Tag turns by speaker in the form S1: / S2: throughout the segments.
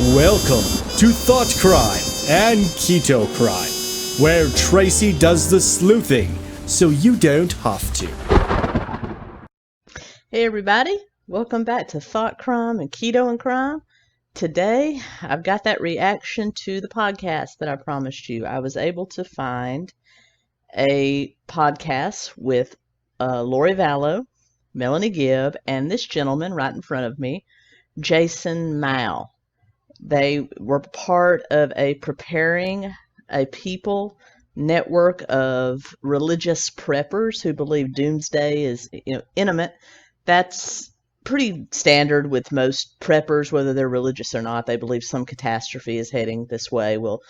S1: Welcome to Thought Crime and Keto Crime, where Tracy does the sleuthing so you don't have to.
S2: Hey everybody, welcome back to Thought Crime and Keto and Crime. Today, I've got that reaction to the podcast that I promised you. I was able to find a podcast with Lori Vallow, Melanie Gibb, and this gentleman right in front of me, Jason Mao. They were part of a Preparing a People network of religious preppers who believe doomsday is imminent. That's pretty standard with most preppers, whether they're religious or not. They believe some catastrophe is heading this way. Well,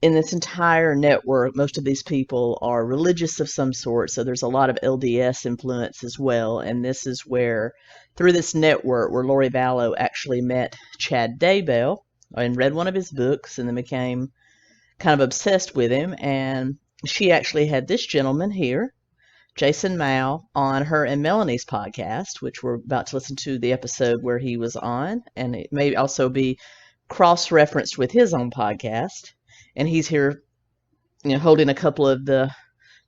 S2: in this entire network, most of these people are religious of some sort, so there's a lot of LDS influence as well. And this is where, through this network, where Lori Vallow actually met Vallow-Daybell and read one of his books and then became kind of obsessed with him. And she actually had this gentleman here, Jason Mao, on her and Melanie's podcast, which we're about to listen to the episode where he was on, and it may also be cross-referenced with his own podcast. And he's here, holding a couple of the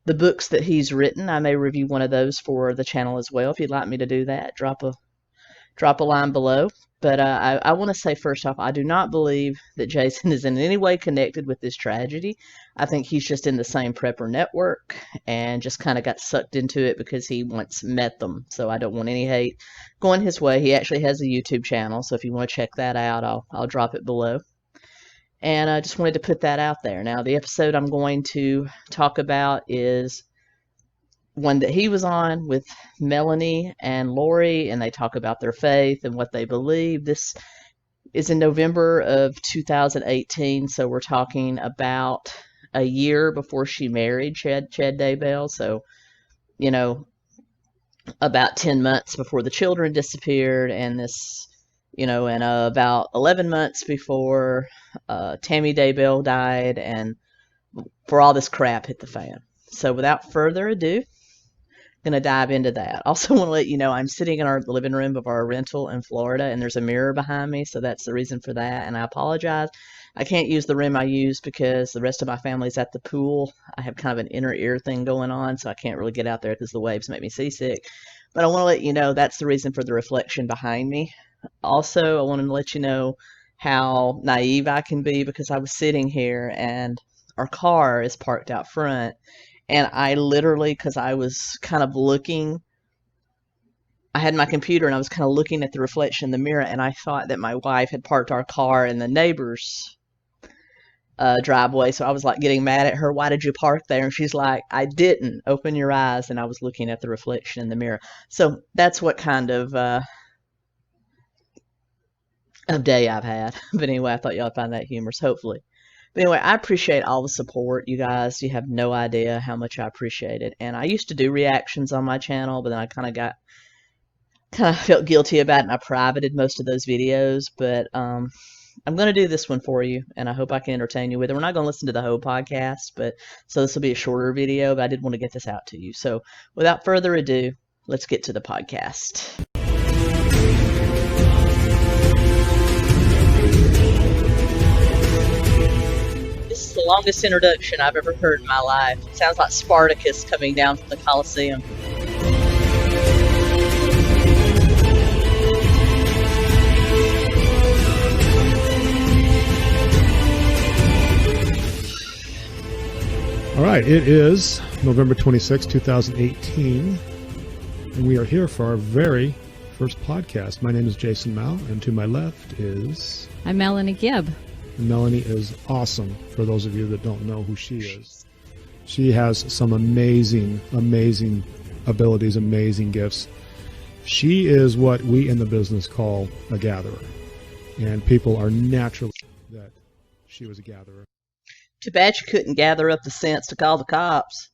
S2: books that he's written. I may review one of those for the channel as well. If you'd like me to do that, drop a line below. But I want to say first off, I do not believe that Jason is in any way connected with this tragedy. I think he's just in the same prepper network and just kind of got sucked into it because he once met them. So I don't want any hate going his way. He actually has a YouTube channel, so if you want to check that out, I'll drop it below. And I just wanted to put that out there. Now, the episode I'm going to talk about is one that he was on with Melanie and Lori, and they talk about their faith and what they believe. This is in November of 2018, so we're talking about a year before she married Vallow-Daybell. So, about 10 months before the children disappeared, and this, and about 11 months before Tammy Daybell died, and for all this crap hit the fan. So without further ado, going to dive into that. Also want to let you know I'm sitting in the living room of our rental in Florida, and there's a mirror behind me, so that's the reason for that. And I apologize. I can't use the room I use because the rest of my family's at the pool. I have kind of an inner ear thing going on, so I can't really get out there because the waves make me seasick. But I want to let you know that's the reason for the reflection behind me. Also, I want to let you know how naive I can be, because I was sitting here and our car is parked out front. And I literally, because I was kind of looking, I had my computer and I was kind of looking at the reflection in the mirror, and I thought that my wife had parked our car in the neighbor's driveway. So I was like getting mad at her. Why did you park there? And she's like, I didn't. Open your eyes. And I was looking at the reflection in the mirror. So that's what kind of day I've had. But anyway, I thought y'all would find that humorous, hopefully. But anyway, I appreciate all the support, you guys. You have no idea how much I appreciate it. And I used to do reactions on my channel, but then I kind of felt guilty about it, and I privated most of those videos. But I'm going to do this one for you, and I hope I can entertain you with it. We're not going to listen to the whole podcast, so this will be a shorter video, but I did want to get this out to you. So without further ado, let's get to the podcast. This is the longest introduction I've ever heard in my life. It sounds like Spartacus coming down from the Colosseum.
S3: All right, it is November 26, 2018, and we are here for our very first podcast. My name is Jason Mao, and to my left is...
S4: I'm Melanie Gibb.
S3: Melanie is awesome, for those of you that don't know who she is. She has some amazing, amazing abilities, amazing gifts. She is what we in the business call a gatherer, and people are naturally that she was a gatherer.
S2: Too bad you couldn't gather up the sense to call the cops.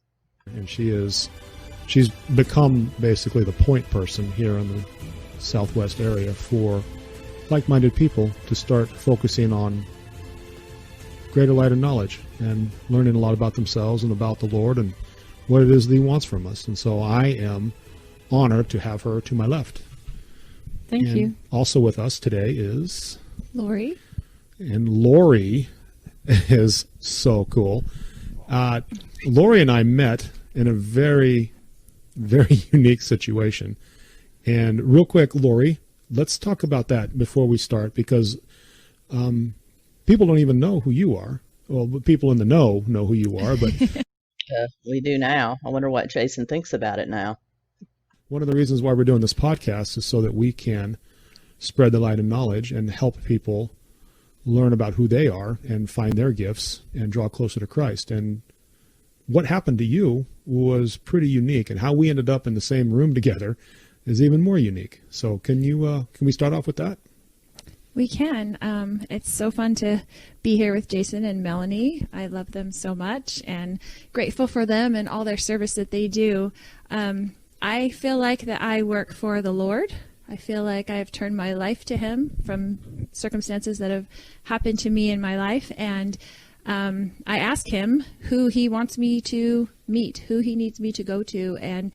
S3: And she's become basically the point person here in the Southwest area for like-minded people to start focusing on greater light and knowledge and learning a lot about themselves and about the Lord and what it is that He wants from us. And so I am honored to have her to my left.
S4: Thank you.
S3: Also with us today is...
S4: Lori.
S3: And Lori is so cool. Lori and I met in a very, very unique situation. And real quick, Lori, let's talk about that before we start, because people don't even know who you are. Well, people in the know who you are, but
S2: We do now. I wonder what Jason thinks about it now.
S3: one of the reasons why we're doing this podcast is so that we can spread the light of knowledge and help people learn about who they are and find their gifts and draw closer to Christ. And what happened to you was pretty unique, and how we ended up in the same room together is even more unique. So can we start off with that?
S4: We can. It's so fun to be here with Jason and Melanie. I love them so much and grateful for them and all their service that they do. I feel like that I work for the Lord. I feel like I've turned my life to Him from circumstances that have happened to me in my life. And I ask Him who He wants me to meet, who He needs me to go to. And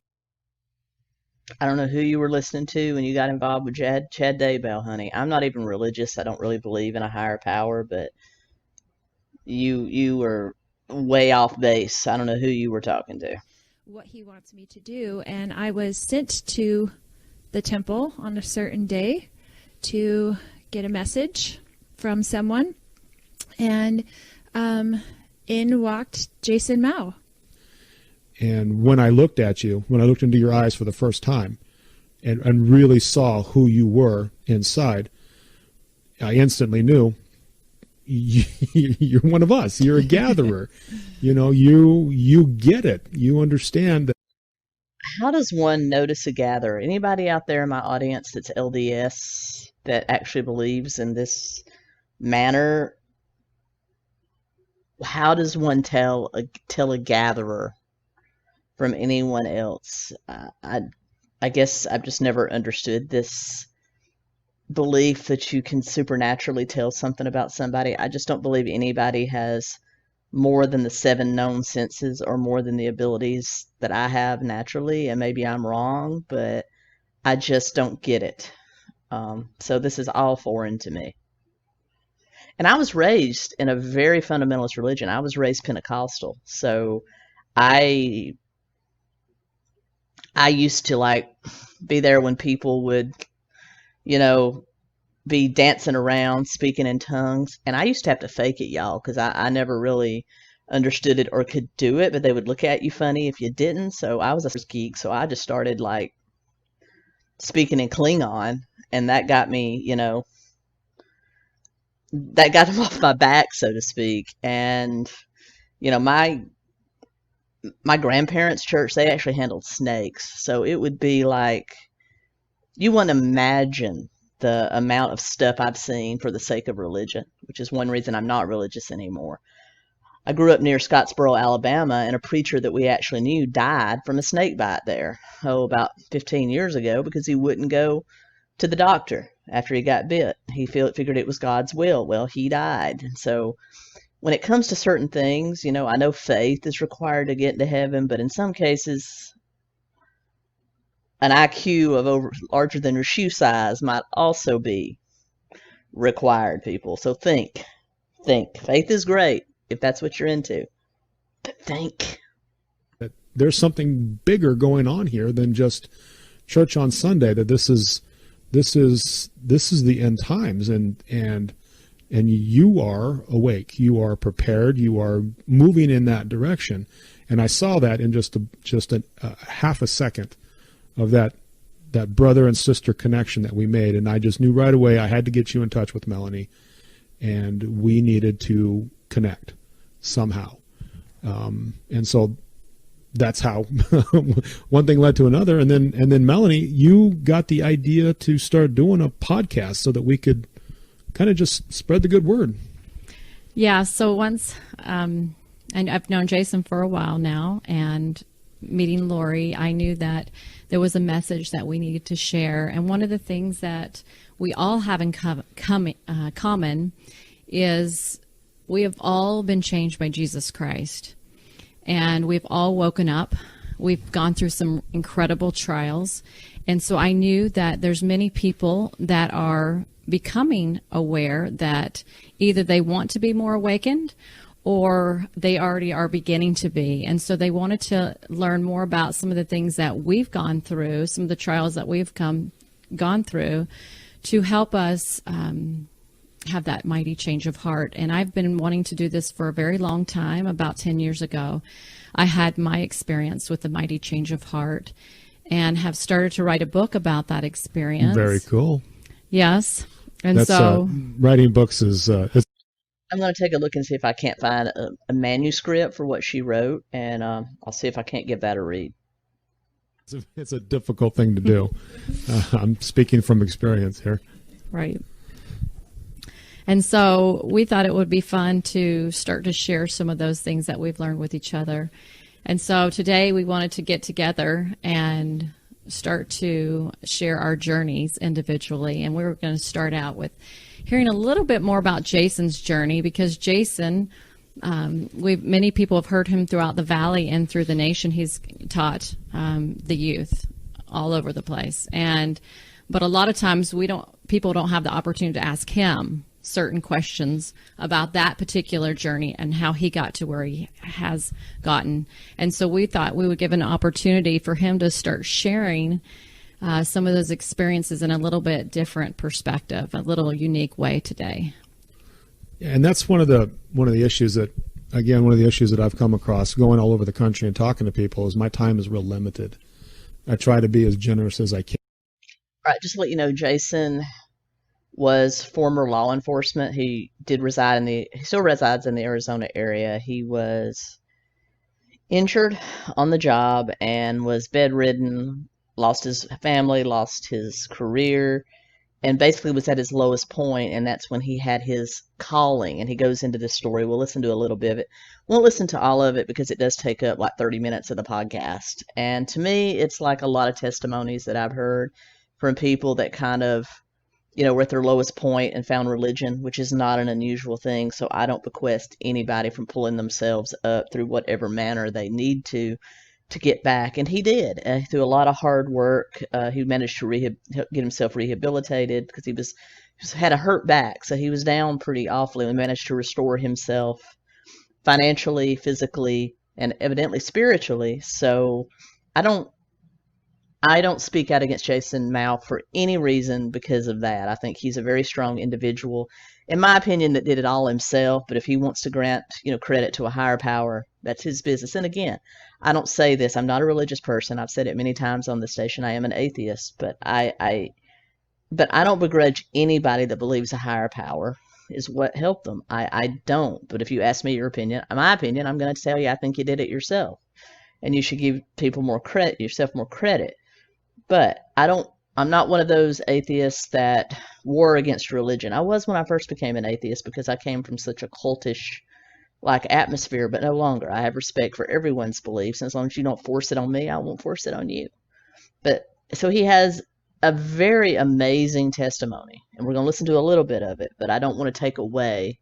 S2: I don't know who you were listening to when you got involved with Chad Daybell, honey. I'm not even religious. I don't really believe in a higher power, but you were way off base. I don't know who you were talking to.
S4: what He wants me to do. And I was sent to the temple on a certain day to get a message from someone. And in walked Jason Mao.
S3: And when I looked at you, when I looked into your eyes for the first time and really saw who you were inside, I instantly knew you're one of us. You're a gatherer. You get it. You understand that.
S2: How does one notice a gatherer? Anybody out there in my audience that's LDS that actually believes in this manner? How does one tell a gatherer from anyone else? I guess I've just never understood this belief that you can supernaturally tell something about somebody. I just don't believe anybody has more than the 7 known senses or more than the abilities that I have naturally, and maybe I'm wrong, but I just don't get it. So this is all foreign to me. And I was raised in a very fundamentalist religion. I was raised Pentecostal. So I used to be there when people would, be dancing around, speaking in tongues. And I used to have to fake it, y'all, because I never really understood it or could do it, but they would look at you funny if you didn't. So I was a geek. So I just started speaking in Klingon, and that got me, that got them off my back, so to speak. And, my grandparents' church, they actually handled snakes. So it would be you wouldn't imagine the amount of stuff I've seen for the sake of religion, which is one reason I'm not religious anymore. I grew up near Scottsboro, Alabama, and a preacher that we actually knew died from a snake bite there, about 15 years ago, because he wouldn't go to the doctor after he got bit. He figured it was God's will. Well, he died. And so when it comes to certain things, I know faith is required to get into heaven, but in some cases, an IQ of larger than your shoe size might also be required, people. So think. Faith is great if that's what you're into, but think.
S3: There's something bigger going on here than just church on Sunday. That this is the end times, and you are awake, you are prepared, you are moving in that direction. And I saw that in just a half a second of that brother and sister connection that we made. And I just knew right away I had to get you in touch with Melanie, and we needed to connect somehow. And so that's how one thing led to another. And then Melanie, you got the idea to start doing a podcast so that we could kind of just spread the good word.
S5: Yeah. So once, and I've known Jason for a while now, and meeting Lori, I knew that there was a message that we needed to share. And one of the things that we all have in common is we have all been changed by Jesus Christ. And we've all woken up. We've gone through some incredible trials. And so I knew that there's many people that are becoming aware that either they want to be more awakened or they already are beginning to be. And so they wanted to learn more about some of the things that we've gone through, some of the trials that we've gone through, to help us have that mighty change of heart. And I've been wanting to do this for a very long time. About 10 years ago, I had my experience with the mighty change of heart and have started to write a book about that experience.
S3: Very cool.
S5: Yes. And
S3: That's,
S5: so
S3: writing books is
S2: I'm going to take a look and see if I can't find a manuscript for what she wrote, and I'll see if I can't give that a read.
S3: it's a difficult thing to do. I'm speaking from experience here.
S5: right. And so we thought it would be fun to start to share some of those things that we've learned with each other. And so today we wanted to get together and start to share our journeys individually. And we were going to start out with hearing a little bit more about Jason's journey, because Jason, many people have heard him throughout the valley and through the nation. He's taught the youth all over the place. But a lot of times people don't have the opportunity to ask him certain questions about that particular journey and how he got to where he has gotten. And so we thought we would give an opportunity for him to start sharing some of those experiences in a little bit different perspective, a little unique way today.
S3: And that's one of the issues that I've come across going all over the country and talking to people is my time is real limited. I try to be as generous as I can.
S2: All right, just to let you know, Jason was former law enforcement. He still resides in the Arizona area. He was injured on the job and was bedridden, lost his family, lost his career, and basically was at his lowest point. And that's when he had his calling. And he goes into this story. We'll listen to a little bit of it. Won't listen to all of it because it does take up like 30 minutes of the podcast. And to me, it's like a lot of testimonies that I've heard from people that kind of, were at their lowest point and found religion, which is not an unusual thing. So I don't bequest anybody from pulling themselves up through whatever manner they need to get back. And he did. Through a lot of hard work, he managed to get himself rehabilitated because he had a hurt back. So he was down pretty awfully and managed to restore himself financially, physically, and evidently spiritually. So I don't speak out against Jason Mouth for any reason because of that. I think he's a very strong individual, in my opinion, that did it all himself. But if he wants to grant, credit to a higher power, that's his business. And again, I don't say this. I'm not a religious person. I've said it many times on the station. I am an atheist, but I don't begrudge anybody that believes a higher power is what helped them. I don't. But if you ask me my opinion, I'm going to tell you I think you did it yourself, and you should give people yourself more credit. But I'm not one of those atheists that war against religion. I was when I first became an atheist because I came from such a cultish atmosphere, but no longer. I have respect for everyone's beliefs, and as long as you don't force it on me, I won't force it on you. But so he has a very amazing testimony, and we're going to listen to a little bit of it, but I don't want to take away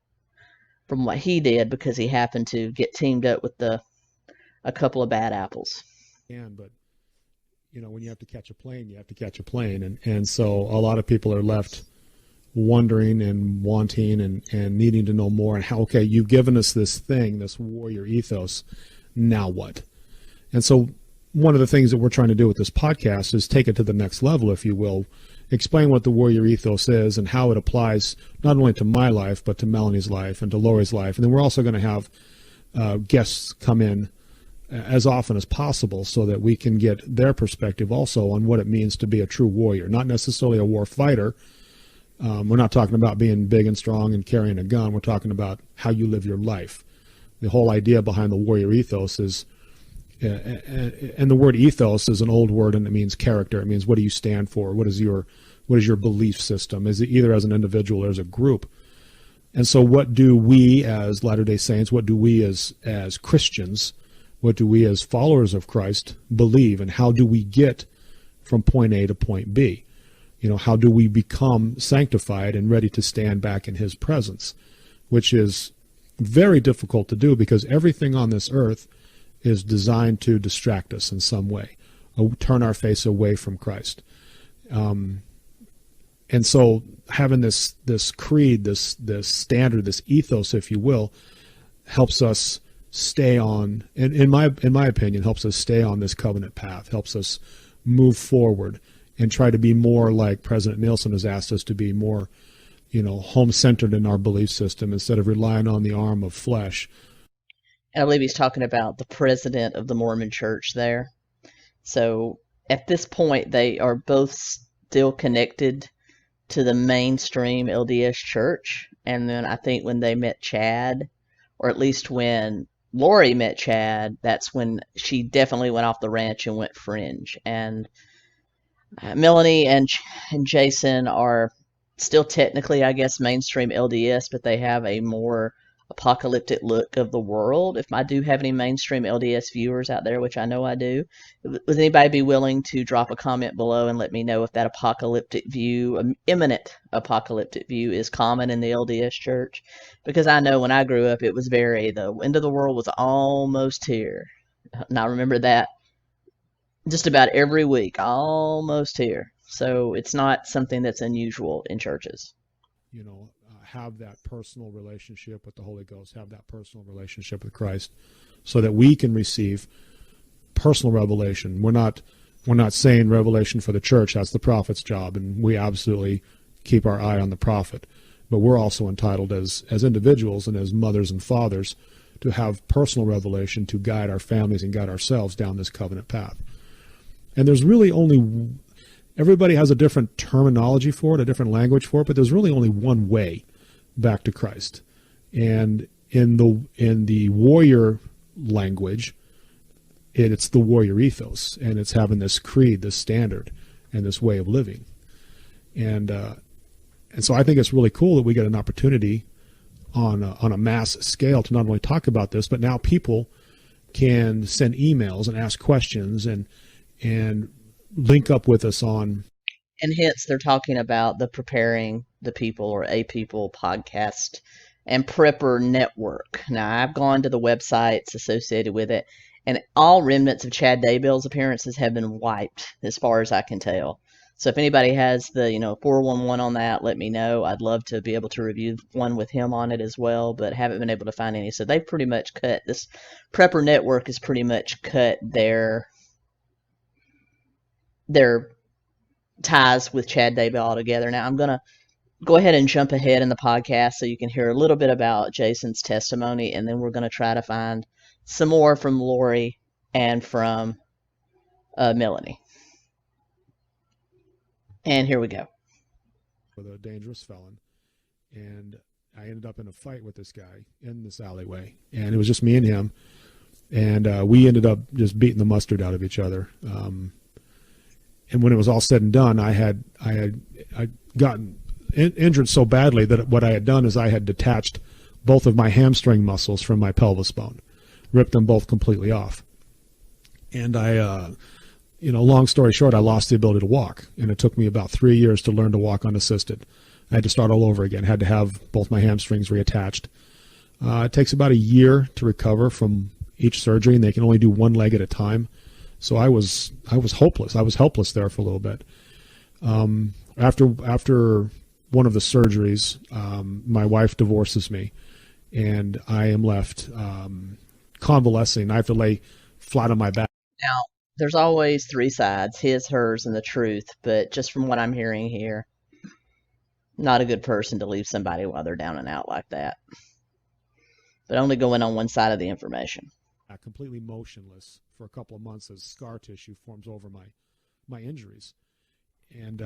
S2: from what he did because he happened to get teamed up with a couple of bad apples.
S3: But when you have to catch a plane, you have to catch a plane. And so a lot of people are left wondering and wanting and needing to know more. And how, okay, you've given us this thing, this warrior ethos. Now what? And so one of the things that we're trying to do with this podcast is take it to the next level, if you will. Explain what the warrior ethos is and how it applies not only to my life, but to Melanie's life and to Lori's life. And then we're also going to have guests come in as often as possible so that we can get their perspective also on what it means to be a true warrior, not necessarily a war fighter. We're not talking about being big and strong and carrying a gun. We're talking about how you live your life. The whole idea behind the warrior ethos is, and the word ethos is an old word and it means character. It means what do you stand for? What is your belief system? Is it either as an individual or as a group? And so what do we as Latter-day Saints, what do we as Christians, what do we as followers of Christ believe, and how do we get from point A to point B? How do we become sanctified and ready to stand back in his presence, which is very difficult to do because everything on this earth is designed to distract us in some way, turn our face away from Christ. And so having this creed, this standard, this ethos, if you will, helps us stay on, and in my opinion, helps us stay on this covenant path, helps us move forward and try to be more like President Nielsen has asked us to be, more, home-centered in our belief system instead of relying on the arm of flesh.
S2: And I believe he's talking about the president of the Mormon Church there. So at this point, they are both still connected to the mainstream LDS Church. And then I think when they met Chad, or at least when Lori met Chad, that's when she definitely went off the ranch and went fringe. And Melanie and Jason are still technically, I guess, mainstream LDS, but they have a more apocalyptic look of the world. If I do have any mainstream LDS viewers out there, which I know I do, would anybody be willing to drop a comment below and let me know if that apocalyptic view, imminent apocalyptic view, is common in the LDS Church? Because I know when I grew up, it was the end of the world was almost here. And I remember that just about every week, almost here. So it's not something that's unusual in churches.
S3: Have that personal relationship with the Holy Ghost, have that personal relationship with Christ, so that we can receive personal revelation. We're not saying revelation for the church. That's the prophet's job, and we absolutely keep our eye on the prophet. But we're also entitled as individuals and as mothers and fathers to have personal revelation to guide our families and guide ourselves down this covenant path. And there's really only, everybody has a different terminology for it, a different language for it, but there's really only one way back to Christ. And in the warrior language, it's the warrior ethos, and it's having this creed, this standard, and this way of living. And so I think it's really cool that we get an opportunity on a mass scale to not only talk about this, but now people can send emails and ask questions and link up with us on.
S2: And hence they're talking about the Preparing the People, or A People podcast, and Prepper Network. Now, I've gone to the websites associated with it, and all remnants of Chad Daybell's appearances have been wiped, as far as I can tell. So if anybody has the 411 on that, let me know. I'd love to be able to review one with him on it as well, but haven't been able to find any. So they've pretty much cut, this Prepper Network has pretty much cut their ties with Chad Daybell altogether. Now I'm going to go ahead and jump ahead in the podcast so you can hear a little bit about Jason's testimony, and then we're going to try to find some more from Lori and from Melanie. And here we go.
S3: With a dangerous felon, and I ended up in a fight with this guy in this alleyway, and it was just me and him, and we ended up just beating the mustard out of each other. And when it was all said and done, I had gotten injured so badly that what I had done is I had detached both of my hamstring muscles from my pelvis bone, ripped them both completely off. And long story short, I lost the ability to walk, and it took me about 3 years to learn to walk unassisted. I had to start all over again, had to have both my hamstrings reattached. It takes about a year to recover from each surgery, and they can only do one leg at a time. So I was hopeless. I was helpless there for a little bit. After one of the surgeries, my wife divorces me, and I am left convalescing. I have to lay flat on my back.
S2: Now, there's always three sides, his, hers, and the truth. But just from what I'm hearing here, not a good person to leave somebody while they're down and out like that. But only going on one side of the information.
S3: Completely motionless for a couple of months as scar tissue forms over my injuries. And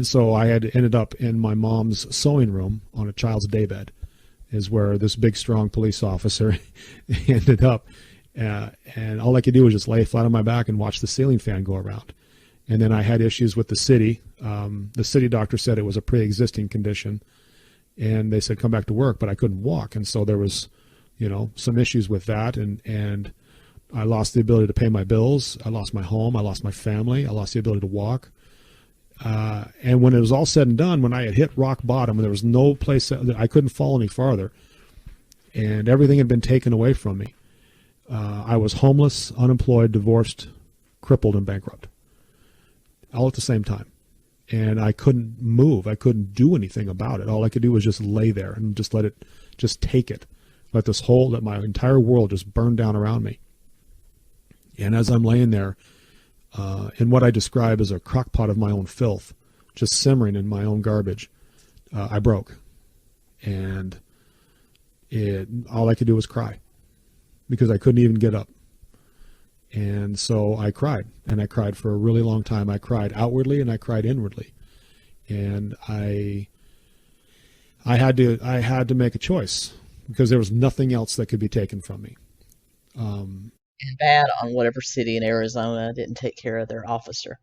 S3: so I had ended up in my mom's sewing room on a child's daybed, is where this big, strong police officer ended up. And all I could do was just lay flat on my back and watch the ceiling fan go around. And then I had issues with the city. The city doctor said it was a pre-existing condition, and they said come back to work, but I couldn't walk. And so there was, some issues with that, and I lost the ability to pay my bills. I lost my home. I lost my family. I lost the ability to walk. And when it was all said and done, when I had hit rock bottom, there was no place that I couldn't fall any farther, and everything had been taken away from me. I was homeless, unemployed, divorced, crippled, and bankrupt, all at the same time. And I couldn't move. I couldn't do anything about it. All I could do was just lay there and just take it. Let my entire world just burn down around me. And as I'm laying there, in what I describe as a crock pot of my own filth, just simmering in my own garbage, I broke. And all I could do was cry because I couldn't even get up. And so I cried, and I cried for a really long time. I cried outwardly and I cried inwardly. And I had to make a choice because there was nothing else that could be taken from me.
S2: And bad on whatever city in Arizona didn't take care of their officer.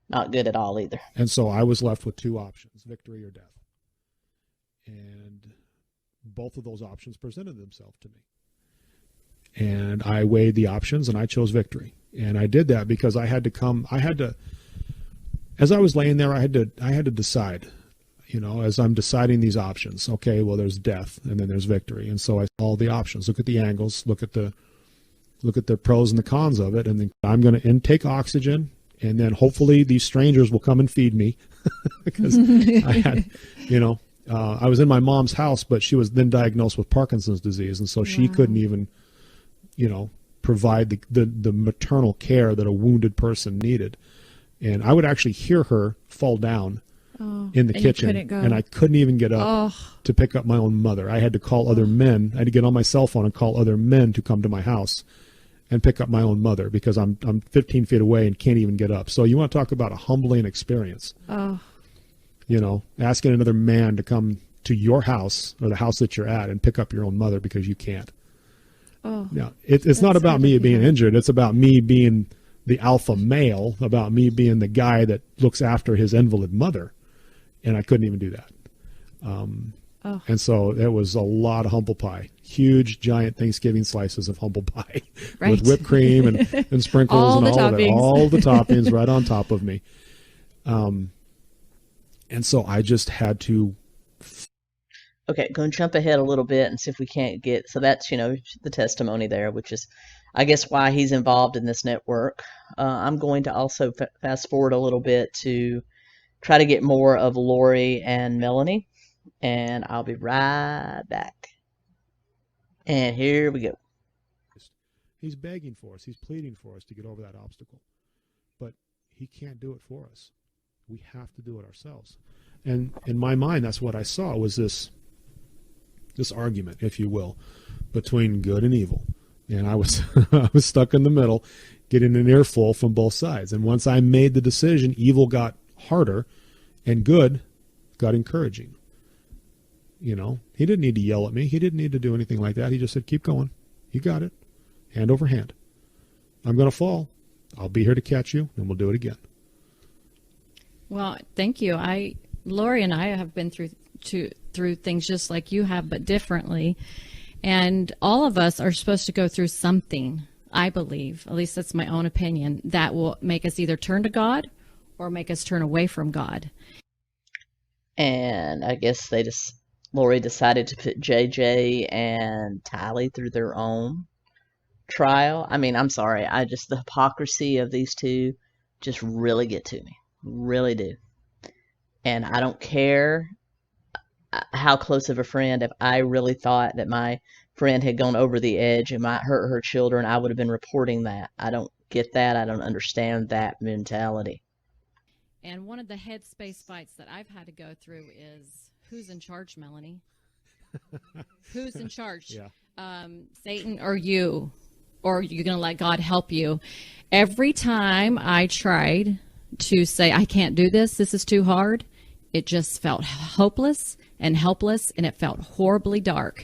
S2: Not good at all either.
S3: And so I was left with two options, victory or death. And both of those options presented themselves to me. And I weighed the options and I chose victory. And I did that because as I was laying there, I had to decide, as I'm deciding these options, okay, well, there's death and then there's victory. And so I saw all the options, look at the angles, look at the pros and the cons of it. And then I'm going to intake oxygen, and then hopefully these strangers will come and feed me because I had, I was in my mom's house, but she was then diagnosed with Parkinson's disease. And so she couldn't even, provide the maternal care that a wounded person needed. And I would actually hear her fall down in the kitchen, and I couldn't even get up to pick up my own mother. I had to call other men. I had to get on my cell phone and call other men to come to my house and pick up my own mother because I'm 15 feet away and can't even get up. So you want to talk about a humbling experience. Asking another man to come to your house or the house that you're at and pick up your own mother because you can't. Now, it's not about me being injured. It's about me being the alpha male, about me being the guy that looks after his invalid mother. And I couldn't even do that. And so it was a lot of humble pie, huge, giant Thanksgiving slices of humble pie with whipped cream and sprinkles and all of it, all the toppings right on top of me. And so I just had to.
S2: Okay, going to jump ahead a little bit and see if we can't get, so that's, the testimony there, which is, I guess, why he's involved in this network. I'm going to also fast forward a little bit to try to get more of Lori and Melanie, and I'll be right back. And here we go.
S3: He's begging for us. He's pleading for us to get over that obstacle. But he can't do it for us. We have to do it ourselves. And in my mind, that's what I saw was this argument, if you will, between good and evil. And I was I was stuck in the middle, getting an earful from both sides. And once I made the decision, evil got harder and good got encouraging. He didn't need to yell at me. He didn't need to do anything like that. He just said, keep going. You got it. Hand over hand. I'm going to fall. I'll be here to catch you, and we'll do it again.
S5: Well, thank you. Lori and I have been through things just like you have, but differently. And all of us are supposed to go through something, I believe, at least that's my own opinion, that will make us either turn to God or make us turn away from God.
S2: And I guess Lori decided to put JJ and Tylee through their own trial. I mean, I'm sorry. The hypocrisy of these two just really get to me. Really do. And I don't care how close of a friend, if I really thought that my friend had gone over the edge and might hurt her children, I would have been reporting that. I don't get that. I don't understand that mentality.
S5: And one of the headspace fights that I've had to go through is, who's in charge, Melanie? Who's in charge?
S3: Yeah.
S5: Satan or you? Or you're going to let God help you? Every time I tried to say, I can't do this, this is too hard, it just felt hopeless and helpless, and it felt horribly dark.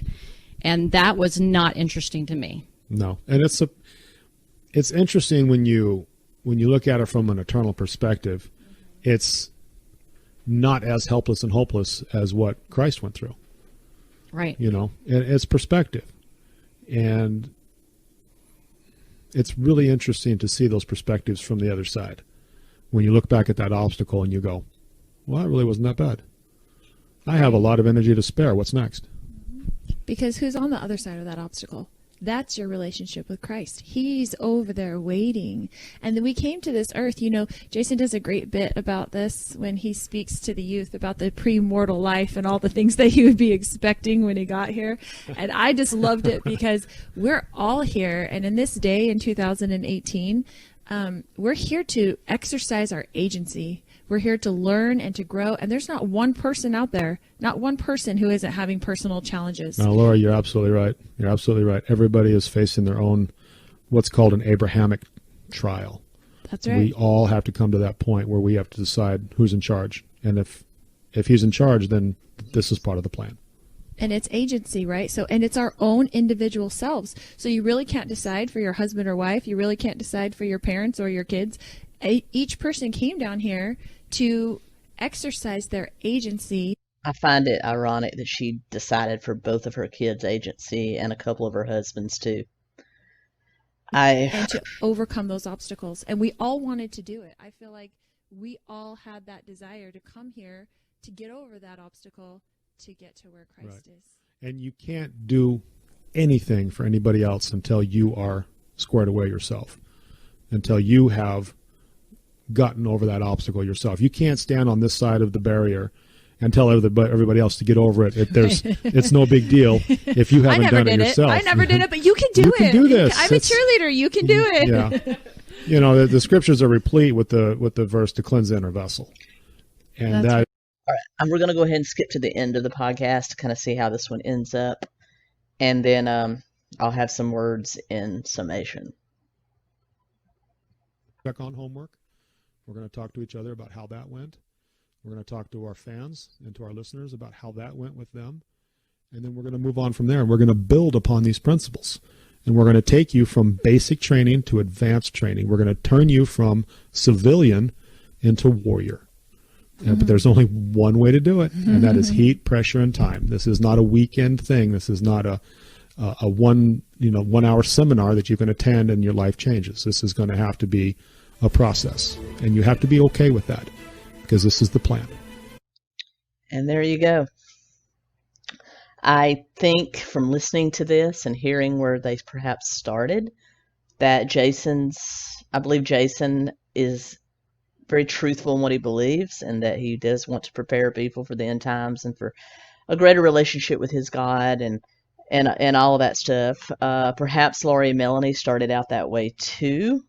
S5: And that was not interesting to me.
S3: No. And it's interesting when you look at it from an eternal perspective, it's not as helpless and hopeless as what Christ went through.
S5: Right.
S3: It's perspective. And it's really interesting to see those perspectives from the other side. When you look back at that obstacle and you go, well, that really wasn't that bad. I have a lot of energy to spare. What's next?
S4: Because who's on the other side of that obstacle? That's your relationship with Christ. He's over there waiting. And then we came to this earth. Jason does a great bit about this when he speaks to the youth about the pre-mortal life and all the things that he would be expecting when he got here. And I just loved it because we're all here. And in this day in 2018, we're here to exercise our agency. We're here to learn and to grow. And there's not one person out there, not one person who isn't having personal challenges.
S3: No, Laura, you're absolutely right. You're absolutely right. Everybody is facing their own, what's called an Abrahamic trial.
S4: That's right.
S3: We all have to come to that point where we have to decide who's in charge. And if he's in charge, then this is part of the plan.
S4: And it's agency, right? And it's our own individual selves. So you really can't decide for your husband or wife. You really can't decide for your parents or your kids. Each person came down here to exercise their agency.
S2: I find it ironic that she decided for both of her kids' agency and a couple of her husbands too.
S4: And to overcome those obstacles. And we all wanted to do it. I feel like we all had that desire to come here to get over that obstacle to get to where Christ is.
S3: And you can't do anything for anybody else until you are squared away yourself, until you have gotten over that obstacle yourself. You can't stand on this side of the barrier and tell everybody else to get over it. It's no big deal if you haven't done it yourself.
S4: I never did it, but you can do it.
S3: You can do this.
S4: I'm a cheerleader. You can do it.
S3: Yeah. The scriptures are replete with the verse to cleanse the inner vessel. And
S2: all right. And we're going to go ahead and skip to the end of the podcast to kind of see how this one ends up. And then I'll have some words in summation.
S3: Check on homework. We're going to talk to each other about how that went. We're going to talk to our fans and to our listeners about how that went with them. And then we're going to move on from there. And we're going to build upon these principles. And we're going to take you from basic training to advanced training. We're going to turn you from civilian into warrior. But there's only one way to do it, and that is heat, pressure, and time. This is not a weekend thing. This is not a 1 hour seminar that you can attend and your life changes. This is going to have to be a process, and you have to be okay with that because this is the plan.
S2: And there you go. I think from listening to this and hearing where they perhaps started, that I believe Jason is very truthful in what he believes, and that he does want to prepare people for the end times and for a greater relationship with his God and all of that stuff. Perhaps Lori and Melanie started out that way too,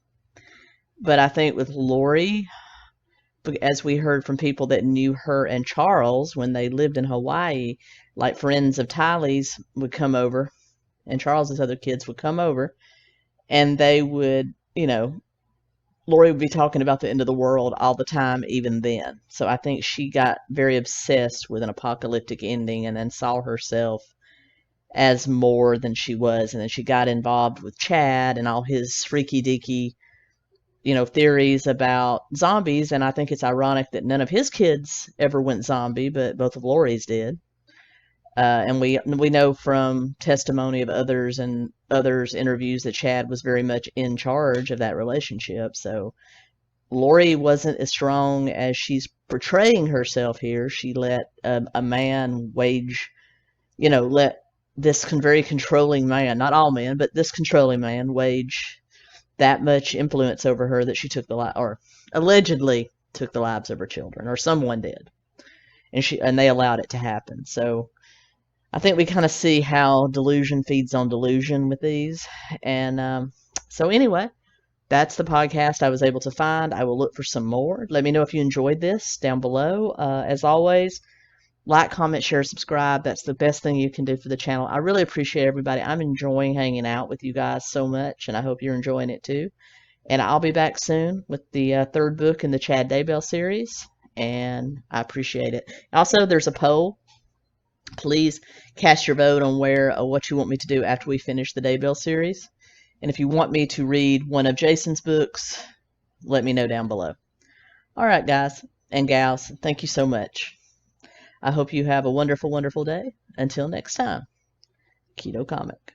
S2: but I think with Lori, as we heard from people that knew her and Charles when they lived in Hawaii, like friends of Tylee's would come over, and Charles's other kids would come over, and they would, Lori would be talking about the end of the world all the time, even then. So I think she got very obsessed with an apocalyptic ending and then saw herself as more than she was. And then she got involved with Chad and all his freaky deaky, theories about zombies. And I think it's ironic that none of his kids ever went zombie, but both of Lori's did. And we know from testimony of others and others' interviews that Chad was very much in charge of that relationship. So Lori wasn't as strong as she's portraying herself here. She let a man let this very controlling man, not all men, but this controlling man wage that much influence over her that she took or allegedly took the lives of her children, or someone did. And they allowed it to happen. So I think we kind of see how delusion feeds on delusion with these. And so anyway, that's the podcast I was able to find. I will look for some more. Let me know if you enjoyed this down below. As always, like, comment, share, subscribe. That's the best thing you can do for the channel. I really appreciate everybody. I'm enjoying hanging out with you guys so much, and I hope you're enjoying it too. And I'll be back soon with the third book in the Vallow-Daybell series, and I appreciate it. Also, there's a poll. Please cast your vote on what you want me to do after we finish the Daybell series. And if you want me to read one of Jason's books, let me know down below. All right, guys and gals, thank you so much. I hope you have a wonderful, wonderful day. Until next time, Keto Comic.